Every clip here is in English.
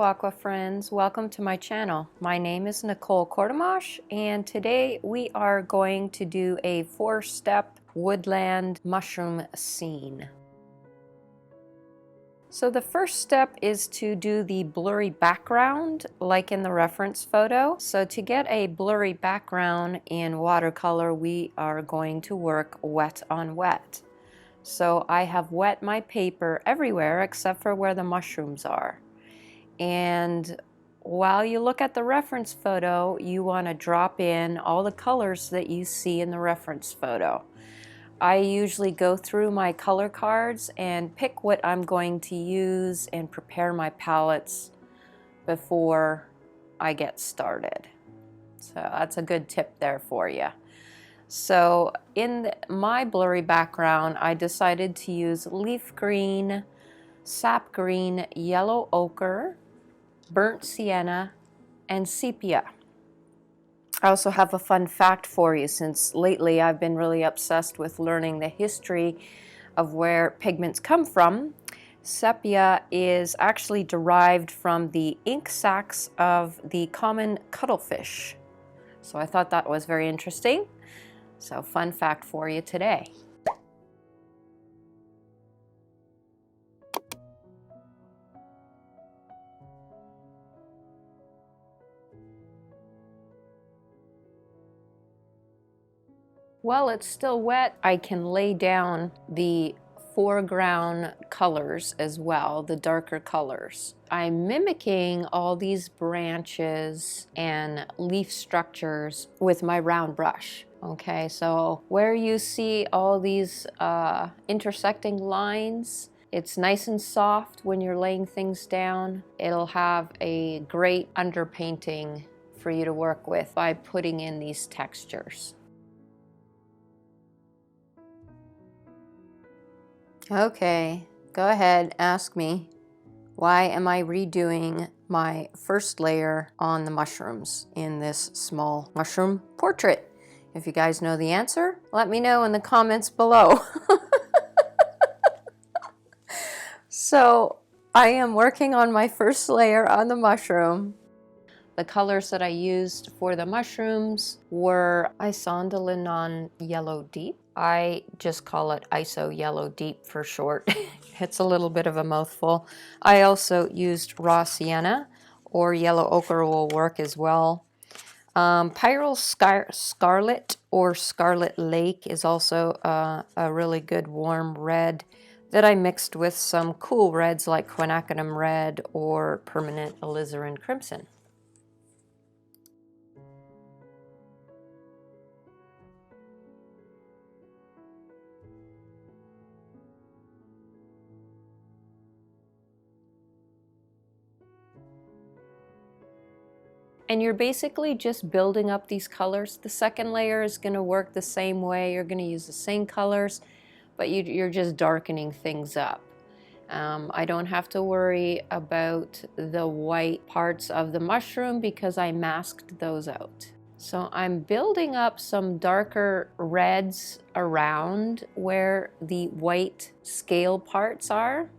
aqua friends, welcome to my channel. My name is Nicole and today we are going to do a 4-step woodland mushroom scene. So the first step is to do the blurry background like in the reference photo. So to get a blurry background in watercolor, we are going to work wet on wet. So I have wet my paper everywhere except for where the mushrooms are. And while you look at the reference photo, you want to drop in all the colors that you see in the reference photo. I usually go through my color cards and pick what I'm going to use and prepare my palettes before I get started. So that's a good tip there for you. So in my blurry background, I decided to use leaf green, sap green, yellow ochre, burnt sienna, and sepia. I also have a fun fact for you, since lately I've been really obsessed with learning the history of where pigments come from. Sepia is actually derived from the ink sacs of the common cuttlefish. So I thought that was very interesting. So fun fact for you today. While it's still wet, I can lay down the foreground colors as well, the darker colors. I'm mimicking all these branches and leaf structures with my round brush. Okay, so where you see all these intersecting lines, it's nice and soft when you're laying things down. It'll have a great underpainting for you to work with by putting in these textures. Okay, go ahead, ask me, why am I redoing my first layer on the mushrooms in this small mushroom portrait? If you guys know the answer, let me know in the comments below. So I am working on my first layer on the mushroom. The colors that I used for the mushrooms were Isondaline Yellow Deep. I just call it ISO Yellow Deep for short. It's a little bit of a mouthful. I also used raw sienna, or yellow ochre will work as well. Pyrrole Scarlet or Scarlet Lake is also a really good warm red that I mixed with some cool reds like quinacridone red or permanent alizarin crimson. And you're basically just building up these colors. The second layer is going to work the same way. You're going to use the same colors, but you're just darkening things up. I don't have to worry about the white parts of the mushroom because I masked those out. So I'm building up some darker reds around where the white scale parts are.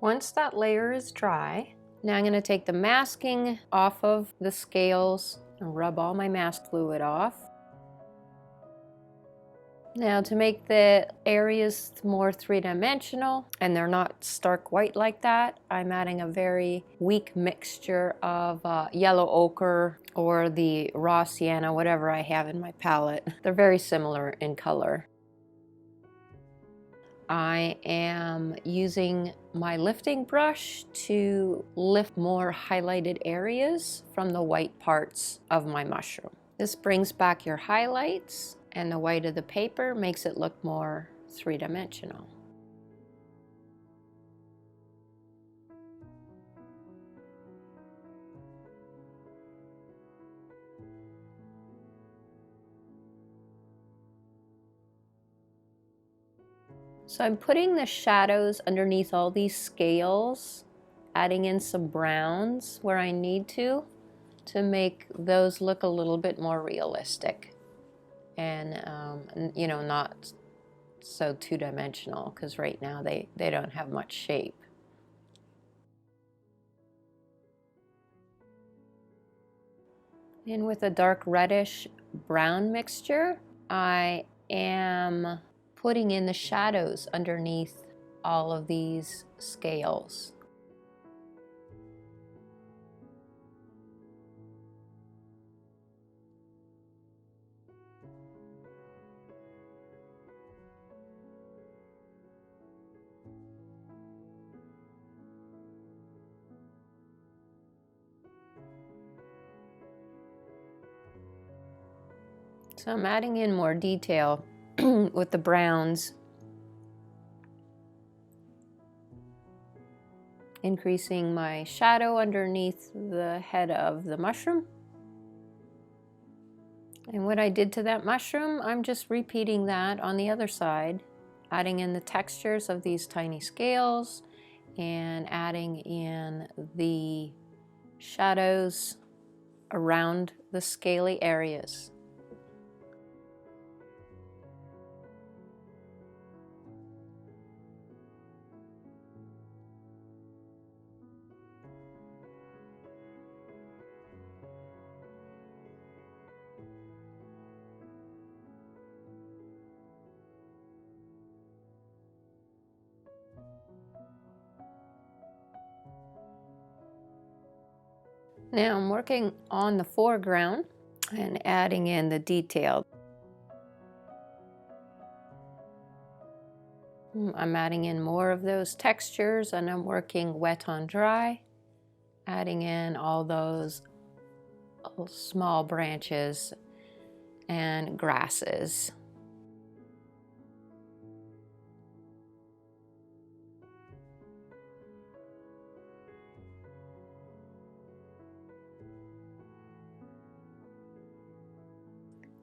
Once that layer is dry, now I'm going to take the masking off of the scales and rub all my mask fluid off. Now to make the areas more three-dimensional and they're not stark white like that, I'm adding a very weak mixture of yellow ochre or the raw sienna, whatever I have in my palette. They're very similar in color. I am using my lifting brush to lift more highlighted areas from the white parts of my mushroom. This brings back your highlights, and the white of the paper makes it look more three-dimensional. So I'm putting the shadows underneath all these scales, adding in some browns where I need to make those look a little bit more realistic and you know, not so two-dimensional, because right now they don't have much shape. And with a dark reddish brown mixture, I am putting in the shadows underneath all of these scales. So I'm adding in more detail with the browns, increasing my shadow underneath the head of the mushroom. And what I did to that mushroom, I'm just repeating that on the other side, adding in the textures of these tiny scales and adding in the shadows around the scaly areas. Now I'm working on the foreground and adding in the detail. I'm adding in more of those textures, and I'm working wet on dry, adding in all those small branches and grasses.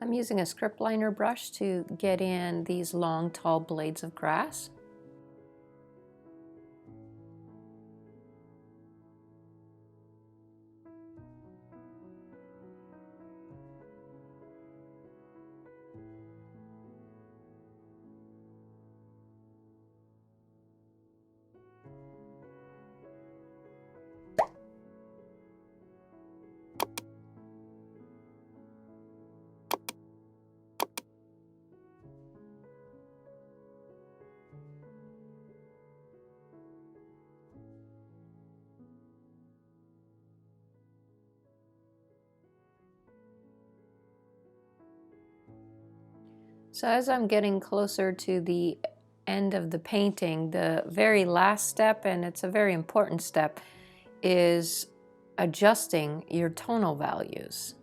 I'm using a script liner brush to get in these long, tall blades of grass. So as I'm getting closer to the end of the painting, the very last step, and it's a very important step, is adjusting your tonal values.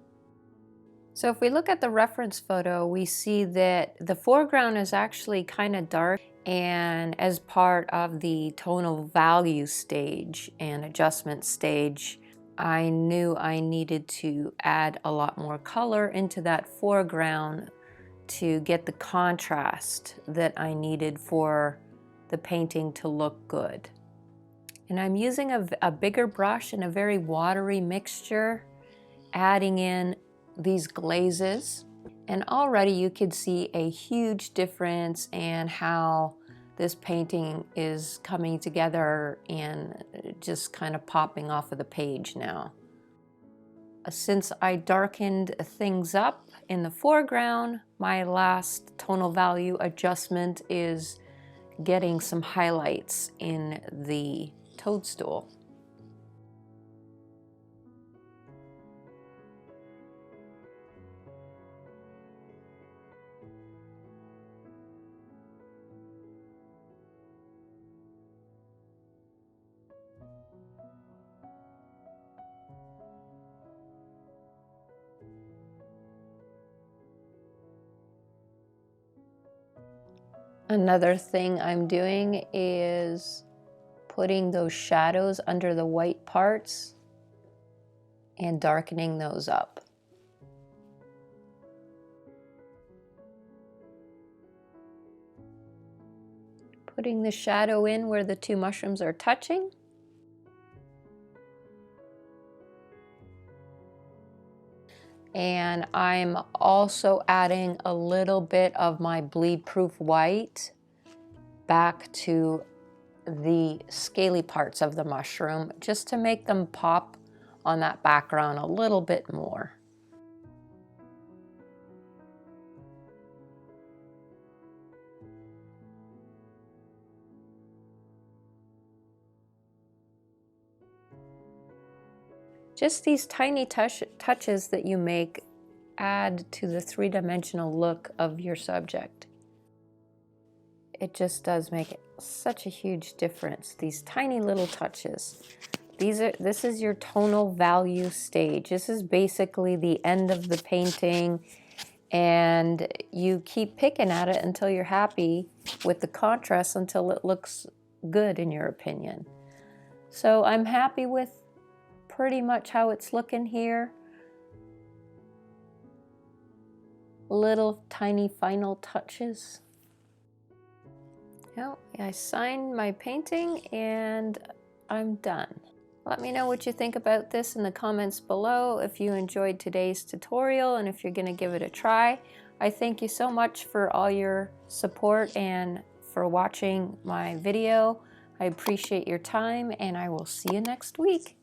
So if we look at the reference photo, we see that the foreground is actually kind of dark, and as part of the tonal value stage and adjustment stage, I knew I needed to add a lot more color into that foreground to get the contrast that I needed for the painting to look good. And I'm using a bigger brush and a very watery mixture, adding in these glazes. And already you could see a huge difference in how this painting is coming together and just kind of popping off of the page now. Since I darkened things up in the foreground, my last tonal value adjustment is getting some highlights in the toadstool. Another thing I'm doing is putting those shadows under the white parts and darkening those up. Putting the shadow in where the two mushrooms are touching. And I'm also adding a little bit of my bleed proof white back to the scaly parts of the mushroom, just to make them pop on that background a little bit more. Just these tiny touches that you make add to the three-dimensional look of your subject. It just does make such a huge difference, these tiny little touches. This is your tonal value stage. This is basically the end of the painting, and you keep picking at it until you're happy with the contrast, until it looks good in your opinion. So I'm happy with pretty much how it's looking here. Little tiny final touches. Well, I signed my painting and I'm done. Let me know what you think about this in the comments below, if you enjoyed today's tutorial and if you're going to give it a try. I thank you so much for all your support and for watching my video. I appreciate your time, and I will see you next week.